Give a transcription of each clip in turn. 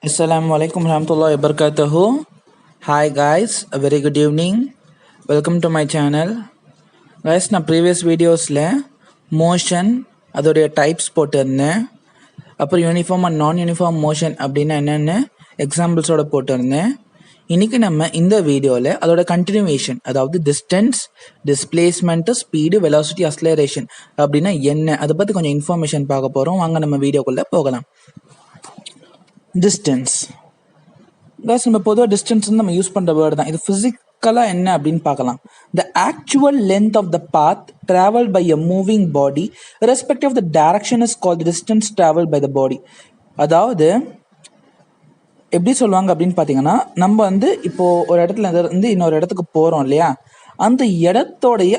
Assalamualaikum warahmatullahi wabarakatuh. Hi guys, a very good evening. Welcome to my channel. Guys, நான் previous வீடியோஸில் motion அதோடைய types போட்டிருந்தேன். அப்புறம் uniform and நான் uniform motion அப்படின்னா என்னென்னு எக்ஸாம்பிள்ஸோட போட்டிருந்தேன். இன்றைக்கி நம்ம இந்த வீடியோவில் அதோட கண்டினியூவேஷன், அதாவது distance, displacement, speed, velocity, acceleration அப்படின்னா என்ன, அதை பற்றி கொஞ்சம் இன்ஃபர்மேஷன் பார்க்க போகிறோம். வாங்க நம்ம வீடியோக்குள்ளே போகலாம். டிஸ்டன்ஸ் காஸ் நம்ம பொதுவாக டிஸ்டன்ஸ் நம்ம யூஸ் பண்ணுற வேர்டு தான். இது ஃபிசிக்கலாக என்ன அப்படின்னு பார்க்கலாம். The actual length of the path travel by a moving body respective of the direction is called distance travel by the body. அதாவது எப்படி சொல்லுவாங்க அப்படின்னு பார்த்தீங்கன்னா, நம்ம இப்போது ஒரு இடத்துல இருந்து இன்னொரு இடத்துக்கு போகிறோம் இல்லையா, அந்த இடத்தோடைய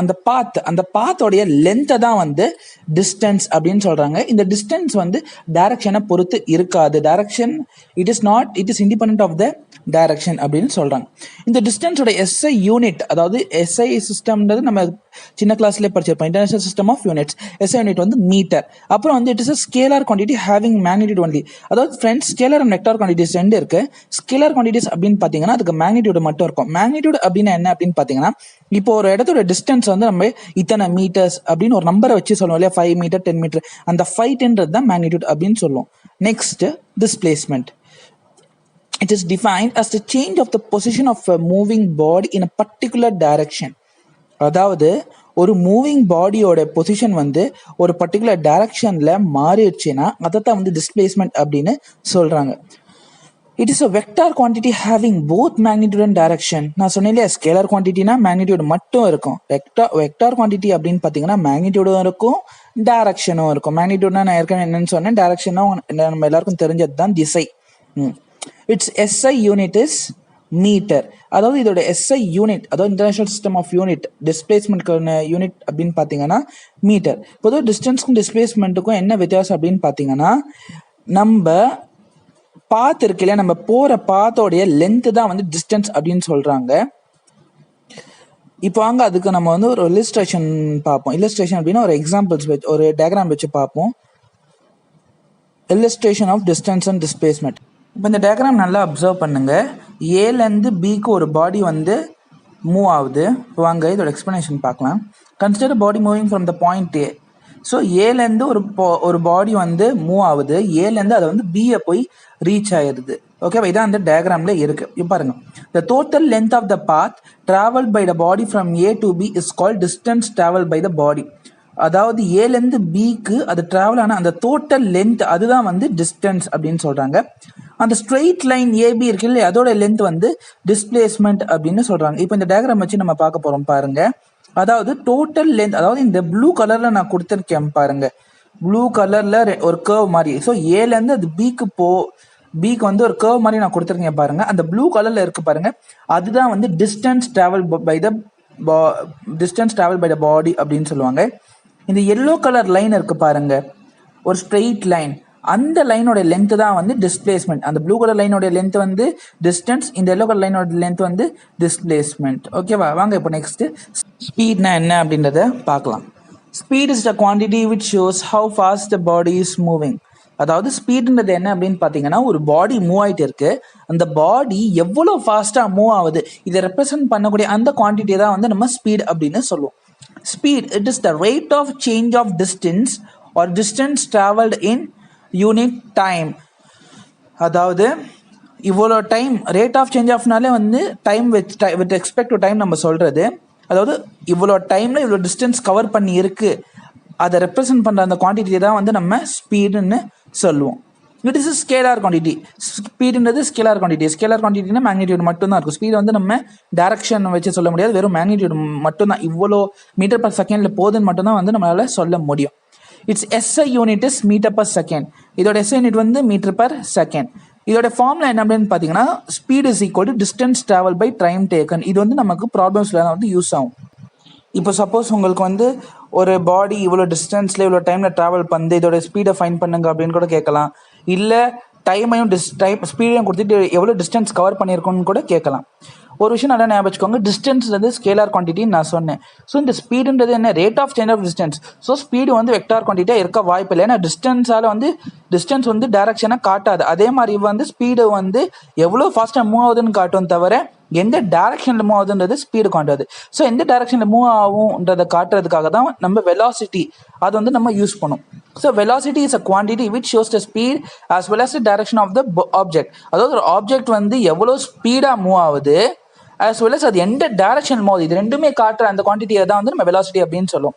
அந்த பாத்தோடைய லென்த்தை தான் டிஸ்டன்ஸ் அப்படின்னு சொல்றாங்க. இந்த டிஸ்டன்ஸ் டைரக்ஷனை பொறுத்து இருக்காது. Direction it is independent of the direction அப்படின்னு சொல்றாங்க. இந்த டிஸ்டன்ஸோட எஸ்ஐ யூனிட், அதாவது எஸ்ஐ சிஸ்டம்ன்றது நம்ம சின்ன கிளாஸ்லேயே படிச்சிருப்போம். International system of units. SI unit metre. அப்புறம் it is a scalar quantity having magnitude only. அதாவது friends, scalar and vector quantities ரெண்டு இருக்கு. ஸ்கேலார் குவான்டிட்டிஸ் அப்படின்னு பார்த்தீங்கன்னா அதுக்கு மேக்னிடியூட் மட்டும் இருக்கும். மேக்னிடியூட் அப்படின்னா என்ன அப்படின்னு பார்த்தீங்கன்னா, இப்போ ஒரு இடத்தோட டிஸ்டன்ஸ் நம்ம இத்தனை மீட்டர்ஸ் அப்படின்னு ஒரு நம்பரை வச்சு சொல்லுவோம் இல்லையா, 5 மீட்டர் 10 மீட்டர், அந்த 5-10 தான் மேக்னிடியூட் அப்படின்னு சொல்லுவோம். Next, displacement. It is defined as the change of the position of a moving body in a particular direction. அதாவது ஒரு மூவிங் பாடியோட பொசிஷன் ஒரு பர்டிகுலர் டைரக்ஷன்ல மாறிடுச்சுன்னா அதை தான் டிஸ்பிளேஸ்மெண்ட் அப்படின்னு சொல்றாங்க. It is a vector quantity having both magnitude and direction. நான் சொன்னேன் இல்லையா, ஸ்கேலர் குவான்டிட்டினா மேக்னிடியூட் மட்டும் இருக்கும். வெக்டார் குவான்டிட்டி அப்படின்னு பார்த்தீங்கன்னா மேக்னிடியூடும் இருக்கும், டைரக்ஷனும் இருக்கும். மேக்னிடியூட்னா நான் ஏற்கனவே என்னன்னு சொன்னேன், டைரக்ஷனும் நம்ம எல்லாருக்கும் தெரிஞ்சது தான், திசை. It's SI unit is metre. அதாவது இதோட எஸ்ஐ யூனிட், அதாவது இன்டர்நேஷனல் சிஸ்டம் ஆஃப் யூனிட், டிஸ்பிளேஸ்மெண்ட்க்கான யூனிட் அப்படின்னு பார்த்தீங்கன்னா மீட்டர். பொதுவாக டிஸ்டன்ஸ்க்கும் டிஸ்பிளேஸ்மெண்ட்டுக்கும் என்ன வித்தியாசம் அப்படின்னு பார்த்தீங்கன்னா, நம்ம பாத் இருக்கு இல்லையா, நம்ம போற பாத்தோடைய லென்த் தான் டிஸ்டன்ஸ் அப்படின்னு சொல்றாங்க. இப்போ அதுக்கு நம்ம ஒரு இல்லஸ்ட்ரேஷன் பார்ப்போம். இல்லஸ்ட்ரேஷன் அப்படின்னா ஒரு எக்ஸாம்பிள்ஸ் வச்சு, ஒரு டயக்ராம் வச்சு பார்ப்போம். Illustration of distance and displacement. இப்போ இந்த டயக்ராம் நல்லா அப்சர்வ் பண்ணுங்க. ஏலேருந்து பிக்கு ஒரு பாடி மூவ் ஆகுது. இப்போ வாங்க இதோட எக்ஸ்பிளனேஷன் பார்க்கலாம். Consider body moving from the point A. So ஏலேருந்து ஒரு பாடி மூவ் ஆகுது. ஏலேருந்து அதை பியை போய் ரீச் ஆயிடுது. ஓகேவா, இதான் அந்த டயக்ராம்ல இருக்கு. இப்போ பாருங்க, the total length of the path travel by the body from A to B is called distance travel by the body. அதாவது ஏலேருந்து பிக்கு அது டிராவல் ஆன அந்த டோட்டல் லென்த், அதுதான் டிஸ்டன்ஸ் அப்படின்னு சொல்றாங்க. அந்த ஸ்ட்ரெயிட் லைன் ஏபி இருக்கு இல்லையா, அதோட லென்த் டிஸ்பிளேஸ்மெண்ட் அப்படின்னு சொல்றாங்க. இப்போ இந்த டயக்ராம் வச்சு நம்ம பார்க்க போறோம். பாருங்க, அதாவது டோட்டல் லென்த், அதாவது இந்த ப்ளூ கலர்ல நான் கொடுத்துருக்கேன் பாருங்க, ப்ளூ கலர்ல ஒரு கர்வ் மாதிரி. ஸோ ஏலேருந்து அது பிக்கு ஒரு கர்வ் மாதிரி நான் கொடுத்துருக்கேன் பாருங்க. அந்த ப்ளூ கலர்ல இருக்கு பாருங்க, அதுதான் டிஸ்டன்ஸ் டிராவல் பை த பாடி அப்படின்னு சொல்லுவாங்க. இந்த எல்லோ கலர் லைன் இருக்கு பாருங்க, ஒரு ஸ்ட்ரெயிட் லைன், அந்த லைனோட லென்த் தான் டிஸ்பிளேஸ்மெண்ட். அந்த ப்ளூ கலர் லைனோட லென்த் டிஸ்டன்ஸ், இந்த எல்லோ கலர் லைனோட லென்த் டிஸ்பிளேஸ்மெண்ட். ஓகேவா, வாங்க இப்போ நெக்ஸ்ட் ஸ்பீட்னா என்ன அப்படின்றத பார்க்கலாம். Speed is the quantity which shows how fast the body is moving. அதாவது ஸ்பீடுன்றது என்ன அப்படின்னு பார்த்தீங்கன்னா, ஒரு பாடி மூவ் ஆகிட்டு இருக்கு, அந்த பாடி எவ்வளோ ஃபாஸ்ட்டாக மூவ் ஆகுது, இதை ரெப்ரசென்ட் பண்ணக்கூடிய அந்த குவான்டிட்டியை தான் நம்ம ஸ்பீட் அப்படின்னு சொல்லுவோம். Speed, it is the rate of change of distance or distance traveled in unit time. அதாவது இவ்வளோ டைம், ரேட் ஆஃப் சேஞ்ச் ஆஃப்னாலே time with expect to time நம்ம சொல்கிறது. அதாவது இவ்வளோ டைமில் இவ்வளோ டிஸ்டன்ஸ் கவர் பண்ணி இருக்குது, அதை ரெப்ரசென்ட் பண்ணுற அந்த குவான்டிட்டியை தான் நம்ம ஸ்பீடுன்னு சொல்லுவோம். It is scalar quantity. ஸ்பீடுன்றது ஸ்கேலார் குவான்டிட்டி. ஸ்கேலார் குவான்டிட்டினா மேக்னிடியூட் மட்டும்தான் இருக்கும். ஸ்பீடு நம்ம டைரக்ஷன் வச்சு சொல்ல முடியாது, வெறும் மேக்னிடியூட் மட்டும்தான். இவ்வளோ மீட்டர் பர் செகண்ட்ல போதுன்னு மட்டும்தான் நம்மளால சொல்ல முடியும். It's SI unit is metre per second. இதோட SI unit metre per second. இதோட ஃபார்முலா என்ன அப்படின்னு பார்த்தீங்கன்னா, speed is equal to distance travel by time taken. இது நமக்கு ப்ராப்ளம்ஸ்ல யூஸ் ஆகும். இப்போ சப்போஸ் உங்களுக்கு ஒரு பாடி இவ்வளோ டிஸ்டன்ஸில் இவ்வளோ டைமில் ட்ராவல் பண்ணி இதோட ஸ்பீடை ஃபைன் பண்ணுங்க அப்படின்னு கூட கேட்கலாம். இல்லை டைமையும் ஸ்பீடையும் கொடுத்துட்டு எவ்வளோ டிஸ்டன்ஸ் கவர் பண்ணியிருக்கோன்னு கூட கேட்கலாம். ஒரு விஷயம் நல்லா ஞாபகம் வச்சுக்கோங்க, டிஸ்டன்ஸ்ன்றது ஸ்கேலார் குவான்டிட்டின்னு நான் சொன்னேன். ஸோ இந்த ஸ்பீடுன்றது என்ன, rate of change of distance. So speed வந்து வெக்டார் குவான்டிட்டியாக இருக்க வாய்ப்பு இல்லை, ஏன்னா டிஸ்டன்ஸ் வந்து டைரக்ஷனாக காட்டாது. அதே மாதிரி வந்து ஸ்பீடு வந்து எவ்வளோ ஃபாஸ்ட்டாக மூவ் ஆகுதுன்னு காட்டும் தவிர எந்த டைரக்ஷனில் மூவ் ஆகுதுன்றது ஸ்பீடு காட்டாது. ஸோ எந்த டைரக்ஷனில் மூவ் ஆகுன்றதை காட்டுறதுக்காக தான் நம்ம வெலாசிட்டி அது வந்து நம்ம யூஸ் பண்ணும். So velocity is a quantity which shows the speed as well as the direction of the object. அதாவது ஒரு ஆப்ஜெக்ட் வந்து எவ்வளோ ஸ்பீடாக மூவ் ஆகுது ஆஸ் வெல் அஸ் அது எந்த டைரக்ஷன் மூவ் ஆகுது, இது ரெண்டுமே காட்டுற அந்த குவான்டிட்டியை தான் வந்து நம்ம வெலாசிட்டி அப்படின்னு சொல்லுவோம்.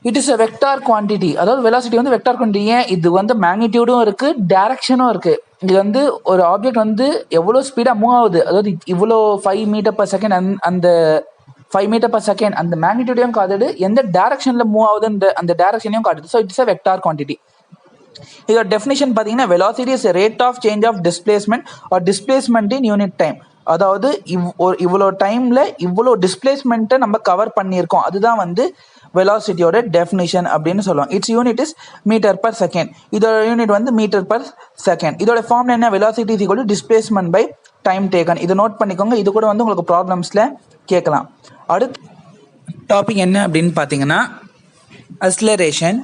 It is a vector quantity. அதாவது வெலாசிட்டி வந்து வெக்டார் குவான்டிட்டி. ஏன், இது வந்து மேக்னிடியூடும் இருக்கு, டைரக்ஷனும் இருக்கு. இது வந்து ஒரு ஆப்ஜெக்ட் வந்து எவ்வளோ ஸ்பீடாக மூவ் ஆகுது, அதாவது இவ்வளோ 5 மீட்டர் பர் செகண்ட், அந்த 5 மீட்டர் பர் செகண்ட் அந்த மேக்னிடியூடையும் காட்டுது, எந்த டைரக்ஷனில் மூவ் ஆகுதுன்ற அந்த டைரக்ஷனையும் காட்டுது. So it's a vector quantity. இதோட டெஃபினிஷன் பார்த்தீங்கன்னா, velocity is rate of change of displacement or displacement in unit time. அதாவது இவ்வளோ டைமில் இவ்வளோ டிஸ்பிளேஸ்மெண்ட்டை நம்ம கவர் பண்ணியிருக்கோம், அதுதான் வந்து வெலாசிட்டியோட டெஃபினிஷன் அப்படின்னு சொல்லுவோம். Its unit is metre per second. இதோட யூனிட் வந்து மீட்டர் பர் செகண்ட். இதோட ஃபார்ம் என்ன, velocity is equal to displacement by time taken. இதை நோட் பண்ணிக்கோங்க, இது கூட வந்து உங்களுக்கு ப்ராப்ளம்ஸில் கேட்கலாம். அடுத்த டாபிக் என்ன அப்படின்னு பார்த்தீங்கன்னா, அக்ஸலரேஷன்.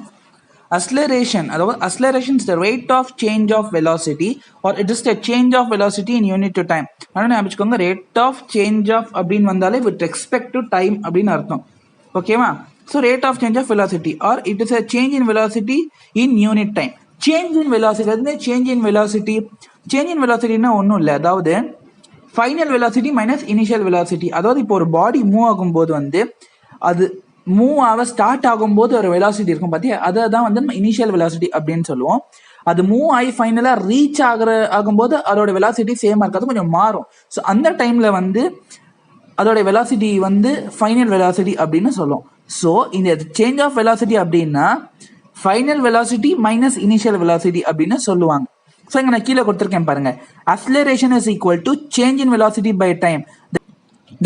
அதாவது acceleration is the rate of change of velocity or it is the change of velocity in unit to time. அதனால ஞாபகம், rate of change of அப்படின்னு வந்தாலே with respect to time அப்படின்னு அர்த்தம். ஓகேவா? So rate of change of velocity or it is a change in velocity in unit time. Change in velocity, அது change in velocityனா ஒன்றும் இல்லை, அதாவது final velocity minus initial velocity. அதாவது இப்போ ஒரு பாடி மூவ் ஆகும்போது வந்து அது மூவ் ஆக ஸ்டார்ட் ஆகும்போது ஒரு வெலாசிட்டி இருக்கும் பார்த்தியா, அதை தான் வந்து நம்ம இனிஷியல் வெலாசிட்டி அப்படின்னு சொல்லுவோம். அது மூவ் ஆகி ஃபைனலாக ரீச் ஆகும்போது அதோட வெலாசிட்டி சேமாக இருக்காது, கொஞ்சம் மாறும். ஸோ அந்த டைமில் வந்து அதோட வெலாசிட்டி வந்து ஃபைனல் வெலாசிட்டி அப்படின்னு சொல்லுவோம். ஸோ இந்த சேஞ்ச் ஆஃப் வெலாசிட்டி அப்படின்னா final velocity minus initial velocity அப்படின்னு சொல்லுவாங்க. ஸோ இங்கே நான் கீழே கொடுத்துருக்கேன் பாருங்க, acceleration is equal to change in velocity by time,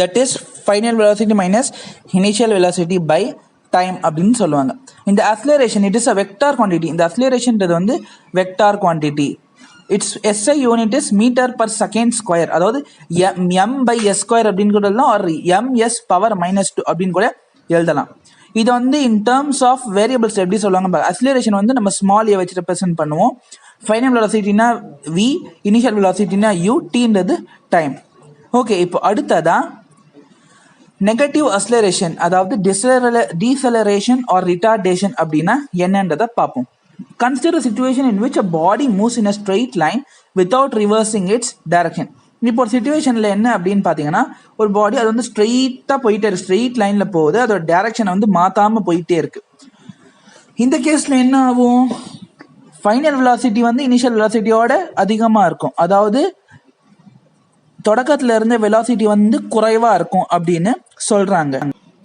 that is final velocity minus initial velocity by time அப்படின்னு சொல்லுவாங்க. இந்த acceleration it is a vector quantity. இந்த அக்ஸலரேஷன்றது வந்து vector quantity. It's SI unit is metre per second square. அதாவது m/s square அப்படின்னு கூட எழுதலாம், ஆர் ms பவர் -2 அப்படின்னு கூட எழுதலாம். இது வந்து இன் டேர்ம்ஸ் ஆஃப் வேரியபிள்ஸ் எப்படி சொல்லுவாங்க, அக்ஸலரேஷன் வந்து நம்ம ஸ்மால் a வச்சு ரெப்ரசென்ட் பண்ணுவோம். ஃபைனல் வெலாசிட்டினா v, இனிஷியல் வெலாசிட்டினா u, tன்றது டைம். ஓகே, இப்போ அடுத்ததா நெகட்டிவ் அக்ஸலரேஷன், அதாவது டீசலரேஷன் ஆர் ரிட்டார்டேஷன் அப்படின்னா என்னன்றதை பார்ப்போம். Consider situation in which a body moves in a straight line without reversing its direction. இப்போ ஒரு சிச்சுவேஷனில் என்ன அப்படின்னு பார்த்தீங்கன்னா, ஒரு பாடி அது வந்து ஸ்ட்ரெயிட்டாக போயிட்டே இருக்கு, ஸ்ட்ரெயிட் லைனில் போகுது, அதோட டைரக்ஷனை வந்து மாற்றாமல் போயிட்டே இருக்கு. இந்த கேஸில் என்ன ஆகும், ஃபைனல் வெலாசிட்டி வந்து இனிஷியல் வெலாசிட்டியோட அதிகமாக இருக்கும், அதாவது தொடக்கத்தில் இருந்த வெலாசிட்டி வந்து குறைவாக இருக்கும் அப்படின்னு சொல்கிறாங்க.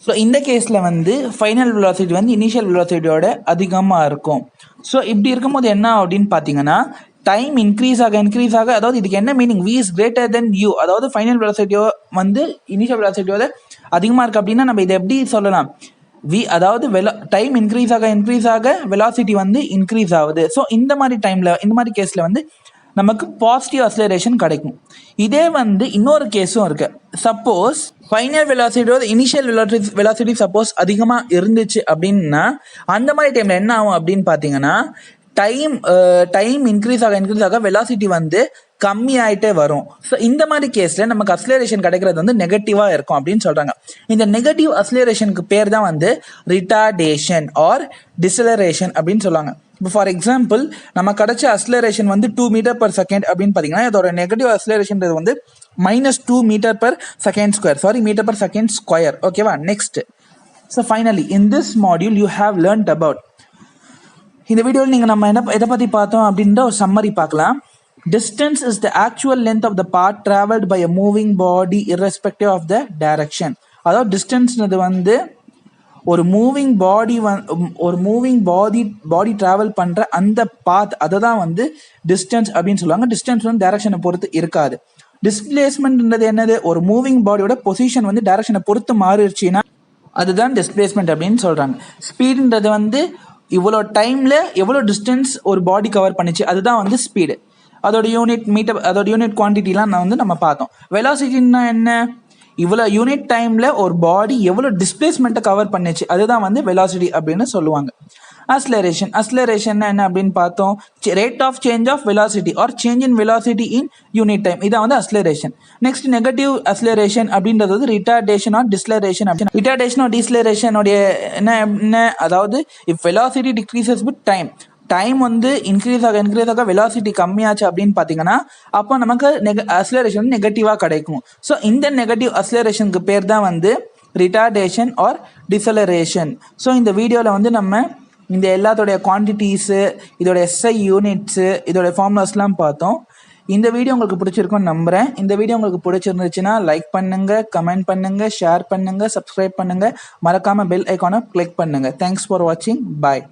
ஸோ இந்த கேஸில் வந்து ஃபைனல் வெலாசிட்டி வந்து இனிஷியல் வெலாசிட்டியோட அதிகமாக இருக்கும். ஸோ இப்படி இருக்கும்போது என்ன அப்படின்னு பார்த்தீங்கன்னா, டைம் இன்க்ரீஸ் ஆக அதாவது இதுக்கு என்ன meaning, v is greater than u, அதாவது ஃபைனல் வெலாசிட்டியோ வந்து இனிஷியல் வெலாசிட்டியோட அதிகமாக இருக்குது அப்படின்னா நம்ம இதை எப்படி சொல்லலாம், அதாவது டைம் இன்க்ரீஸ் ஆக வெலாசிட்டி வந்து இன்க்ரீஸ் ஆகுது. ஸோ இந்த மாதிரி கேஸில் வந்து நமக்கு பாசிட்டிவ் அக்ஸலரேஷன் கிடைக்கும். இதே வந்து இன்னொரு கேஸும் இருக்கு. சப்போஸ் ஃபைனல் வெலாசிட்டியோட இனிஷியல் வெலாசிட்டி சப்போஸ் அதிகமாக இருந்துச்சு அப்படின்னா அந்த மாதிரி டைமில் என்ன ஆகும் அப்படின்னு பார்த்தீங்கன்னா, டைம் இன்க்ரீஸ் ஆக வெலாசிட்டி வந்து கம்மி ஆகிட்டே வரும். ஸோ இந்த மாதிரி கேஸில் நமக்கு அக்ஸலரேஷன் கிடைக்கிறது வந்து நெகட்டிவாக இருக்கும் அப்படின்னு சொல்கிறாங்க. இந்த நெகட்டிவ் அக்ஸலரேஷனுக்கு பேர் தான் வந்து ரிட்டார்டேஷன் ஆர் டிசலரேஷன் அப்படின்னு சொல்லுவாங்க. இப்போ ஃபார் எக்ஸாம்பிள் நம்ம கிடைச்ச அக்ஸலரேஷன் வந்து 2 மீட்டர் பர் செகண்ட் அப்படின்னு பார்த்தீங்கன்னா, இதோட நெகட்டிவ் அக்ஸலரேஷன் வந்து -2 மீட்டர் பர் செகண்ட் ஸ்கொயர். ஓகேவா? Next, so finally in this module you have learned about, இந்த வீடியோவில் நீங்கள் நம்ம எதை பற்றி பார்த்தோம் அப்படின்ற ஒரு சம்மரி பார்க்கலாம். Distance is the actual length of the path traveled by a moving body irrespective of the direction. அதாவது டிஸ்டன்ஸ்னது வந்து ஒரு மூவிங் பாடி டிராவல் பண்ணுற அந்த பாத், அதை தான் வந்து டிஸ்டன்ஸ் அப்படின்னு சொல்லுவாங்க. டிஸ்டன்ஸ் வந்து டைரக்ஷனை பொறுத்து இருக்காது. டிஸ்பிளேஸ்மெண்ட்ன்றது என்னது, ஒரு மூவிங் பாடியோட பொசிஷன் வந்து டைரக்ஷனை பொறுத்து மாறிடுச்சுன்னா அதுதான் டிஸ்பிளேஸ்மெண்ட் அப்படின்னு சொல்கிறாங்க. ஸ்பீடுன்றது வந்து இவ்வளோ டைமில் எவ்வளோ டிஸ்டன்ஸ் ஒரு பாடி கவர் பண்ணிச்சு, அதுதான் வந்து ஸ்பீடு. அதோட யூனிட் மீட்டர், அதோட யூனிட் குவான்டிட்டிலாம் நம்ம பார்த்தோம். வெலாசிட்டின்னா என்ன? இவ்வளோ யூனிட் டைமில் ஒரு பாடி எவ்வளோ டிஸ்பிளேஸ்மெண்ட்டை கவர் பண்ணுச்சு, அதுதான் வெலாசிட்டி அப்படின்னு சொல்லுவாங்க. அஸ்லரேஷன் என்ன அப்படின்னு பார்த்தோம். Rate of change of velocity or change in velocity in unit time, இதான் அஸ்லரேஷன். நெக்ஸ்ட் நெகட்டிவ் அஸ்லரேஷன் அப்படின்றது retardation or deceleration. Retardation or டிஸ்லரேஷனுடைய என்ன, அதாவது if velocity decreases with time increase ஆக வெலாசிட்டி கம்மியாச்சு அப்படின்னு பார்த்தீங்கன்னா அப்போ நமக்கு அஸ்லரேஷன் நெகட்டிவாக கிடைக்கும். ஸோ இந்த நெகட்டிவ் அஸ்லரேஷனுக்கு பேர் தான் ரிட்டார்டேஷன் ஆர் டிசலரேஷன். ஸோ இந்த வீடியோவில் நம்ம இந்த எல்லாத்தோடைய குவான்டிட்டிஸு, இதோட SI யூனிட்ஸு, இதோட ஃபார்முலாஸ்லாம் பார்த்தோம். இந்த வீடியோ உங்களுக்கு பிடிச்சிருக்கும்னு நம்புகிறேன். இந்த வீடியோ உங்களுக்கு பிடிச்சிருந்துச்சுன்னா லைக் பண்ணுங்கள், கமெண்ட் பண்ணுங்கள், ஷேர் பண்ணுங்கள், சப்ஸ்கிரைப் பண்ணுங்கள், மறக்காமல் பெல் ஐக்கானை கிளிக் பண்ணுங்கள். தேங்க்ஸ் ஃபார் வாட்சிங். பாய்.